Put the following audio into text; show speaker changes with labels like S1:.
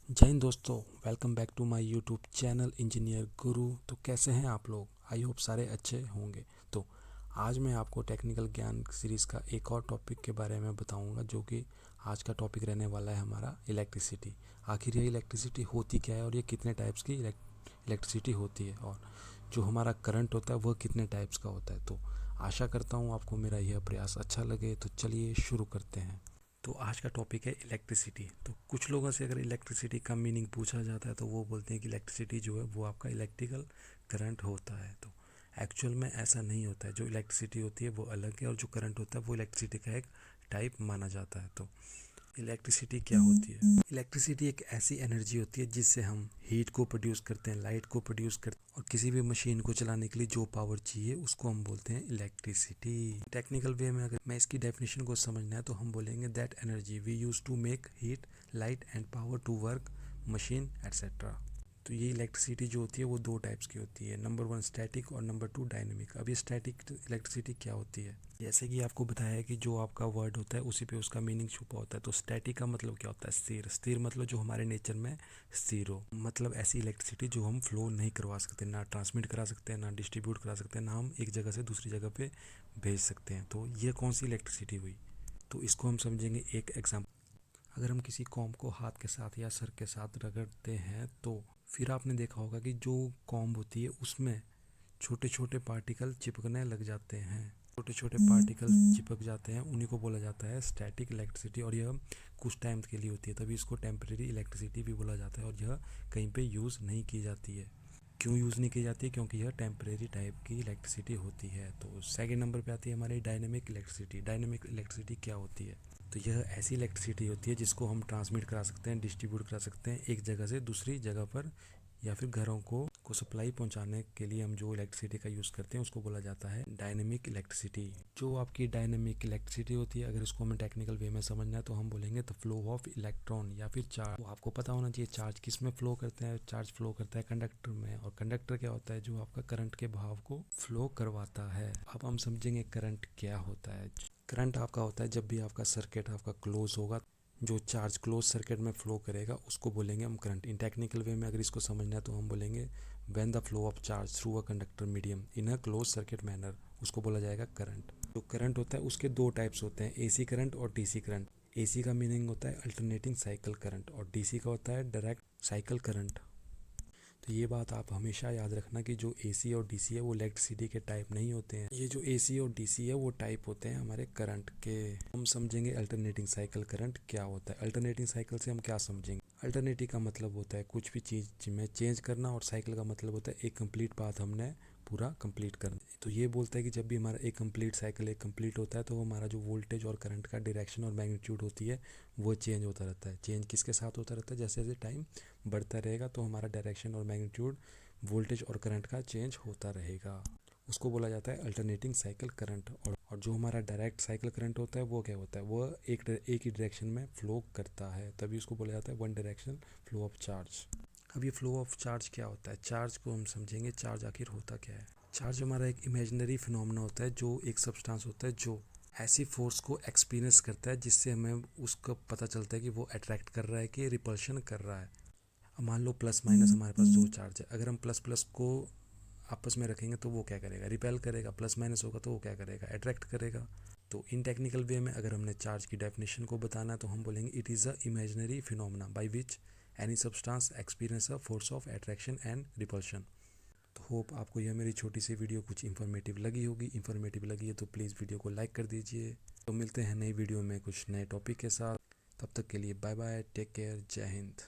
S1: जय हिंद दोस्तों, welcome back to my YouTube channel engineer Guru. तो कैसे हैं आप लोग? आई होप सारे अच्छे होंगे। तो आज मैं आपको टेक्निकल ज्ञान सीरीज़ का एक और टॉपिक के बारे में बताऊंगा, जो कि आज का टॉपिक रहने वाला है हमारा इलेक्ट्रिसिटी। आखिर ये इलेक्ट्रिसिटी होती क्या है और ये कितने टाइप्स की इलेक्ट्रिसिटी होती है, और जो हमारा करंट होता है वह कितने टाइप्स का होता है। तो आशा करता हूँ आपको मेरा यह प्रयास अच्छा लगे। तो चलिए शुरू करते हैं। तो आज का टॉपिक है इलेक्ट्रिसिटी। तो कुछ लोगों से अगर इलेक्ट्रिसिटी का मीनिंग पूछा जाता है तो वो बोलते हैं कि इलेक्ट्रिसिटी जो है वो आपका इलेक्ट्रिकल करंट होता है। तो एक्चुअल में ऐसा नहीं होता है। जो इलेक्ट्रिसिटी होती है वो अलग है, और जो करंट होता है वो इलेक्ट्रिसिटी का एक टाइप माना जाता है। तो इलेक्ट्रिसिटी क्या होती है? इलेक्ट्रिसिटी एक ऐसी एनर्जी होती है जिससे हम हीट को प्रोड्यूस करते हैं, लाइट को प्रोड्यूस करते हैं, और किसी भी मशीन को चलाने के लिए जो पावर चाहिए उसको हम बोलते हैं इलेक्ट्रिसिटी। टेक्निकल वे में अगर मैं इसकी डेफिनेशन को समझना है तो हम बोलेंगे that energy we use to make heat, light and power to work machine etcetera. तो ये इलेक्ट्रिसिटी जो होती है वो दो टाइप्स की होती है। नंबर वन स्टैटिक और नंबर टू डायनेमिक। अब ये स्टैटिक इलेक्ट्रिसिटी क्या होती है? जैसे कि आपको बताया है कि जो आपका वर्ड होता है उसी पे उसका मीनिंग छुपा होता है। तो स्टैटिक का मतलब क्या होता है? स्थिर। स्थिर मतलब जो हमारे नेचर में स्थिर हो, मतलब ऐसी इलेक्ट्रिसिटी जो हम फ्लो नहीं करवा सकते, ना ट्रांसमिट करा सकते हैं, ना डिस्ट्रीब्यूट करा सकते हैं, ना हम एक जगह से दूसरी जगह पे भेज सकते हैं। तो ये कौन सी इलेक्ट्रिसिटी हुई? तो इसको हम समझेंगे एक एग्जाम्पल। अगर हम किसी कॉम्ब को हाथ के साथ या सर के साथ रगड़ते हैं तो फिर आपने देखा होगा कि जो कॉम्ब होती है उसमें छोटे छोटे पार्टिकल चिपकने लग जाते हैं। छोटे छोटे पार्टिकल चिपक जाते हैं, उन्हीं को बोला जाता है स्टैटिक इलेक्ट्रिसिटी। और यह कुछ टाइम के लिए होती है, तभी इसको टेम्परेरी इलेक्ट्रिसिटी भी बोला जाता है। और यह कहीं पे यूज़ नहीं की जाती है। क्यों यूज़ नहीं की जाती है? क्योंकि यह टेम्परेरी टाइप की इलेक्ट्रिसिटी होती है। तो सेकेंड नंबर पे आती है हमारी डायनेमिक इलेक्ट्रिसिटी। डायनेमिक इलेक्ट्रिसिटी क्या होती है? तो यह ऐसी इलेक्ट्रिसिटी होती है जिसको हम ट्रांसमिट करा सकते हैं, डिस्ट्रीब्यूट करा सकते हैं एक जगह से दूसरी जगह पर, या फिर घरों को सप्लाई पहुंचाने के लिए हम जो इलेक्ट्रिसिटी का यूज़ करते हैं उसको बोला जाता है डायनेमिक इलेक्ट्रिसिटी। जो आपकी डायनेमिक इलेक्ट्रिसिटी होती है, अगर इसको हमें टेक्निकल वे में समझना है तो हम बोलेंगे द फ्लो ऑफ इलेक्ट्रॉन या फिर चार्ज। तो आपको पता होना चाहिए चार्ज किस में फ्लो करते हैं। चार्ज फ्लो करता है कंडक्टर में, और कंडक्टर क्या होता है? जो आपका करंट के बहाव को फ्लो करवाता है। अब हम समझेंगे करंट क्या होता है। करंट आपका होता है जब भी आपका सर्किट आपका क्लोज होगा, जो चार्ज क्लोज सर्किट में फ्लो करेगा उसको बोलेंगे हम करंट। इन टेक्निकल वे में अगर इसको समझना है तो हम बोलेंगे when the flow of charge through a conductor medium in a close circuit manner, उसको बोला जाएगा करंट। जो करंट होता है उसके दो टाइप्स होते हैं, एसी करंट और डीसी करंट। एसी का मीनिंग होता है अल्टरनेटिंग साइकिल करंट, और डीसी का होता है डायरेक्ट साइकिल करंट। तो ये बात आप हमेशा याद रखना कि जो एसी और डीसी है वो इलेक्ट्रिसिटी के टाइप नहीं होते हैं। ये जो एसी और डीसी है वो टाइप होते हैं हमारे करंट के। हम समझेंगे अल्टरनेटिंग साइकिल करंट क्या होता है। अल्टरनेटिंग साइकिल से हम क्या समझेंगे? अल्टरनेटिव का मतलब होता है कुछ भी चीज़ में चेंज करना, और साइकिल का मतलब होता है एक कंप्लीट पाथ हमने पूरा कंप्लीट करना। तो ये बोलता है कि जब भी हमारा एक कंप्लीट साइकिल एक कंप्लीट होता है तो हमारा जो वोल्टेज और करंट का डायरेक्शन और मैग्नीट्यूड होती है वो चेंज होता रहता है। चेंज किसके साथ होता रहता है? जैसे जैसे टाइम बढ़ता रहेगा तो हमारा डायरेक्शन और मैग्नीट्यूड, वोल्टेज और करंट का चेंज होता रहेगा। उसको बोला जाता है अल्टरनेटिंग साइकिल करंट। और जो हमारा डायरेक्ट साइकिल करंट होता है वो क्या होता है? वो एक ही डायरेक्शन में फ्लो करता है, तभी उसको बोला जाता है one direction flow of charge. अब ये फ्लो ऑफ चार्ज क्या होता है? चार्ज को हम समझेंगे, चार्ज आखिर होता क्या है। चार्ज हमारा एक इमेजिनरी फिनोमेना होता है, जो एक सब्सटेंस होता है जो ऐसी फोर्स को एक्सपीरियंस करता है जिससे हमें उसका पता चलता है कि वो अट्रैक्ट कर रहा है कि रिपल्शन कर रहा है। अब मान लो प्लस माइनस हमारे पास दो चार्ज है, अगर हम प्लस प्लस को आपस में रखेंगे तो वो क्या करेगा? रिपेल करेगा। प्लस माइनस होगा तो वो क्या करेगा? अट्रैक्ट करेगा। तो इन टेक्निकल वे में अगर हमने चार्ज की डेफिनेशन को बताना है तो हम बोलेंगे it is a imaginary phenomena by which any substance experience a force of attraction and repulsion. तो होप आपको यह मेरी छोटी सी वीडियो कुछ इन्फॉर्मेटिव लगी होगी। इन्फॉर्मेटिव लगी है तो प्लीज़ वीडियो को लाइक कर दीजिए। तो मिलते हैं नई वीडियो में कुछ नए टॉपिक के साथ। तब तक के लिए बाय बाय, टेक केयर, जय हिंद।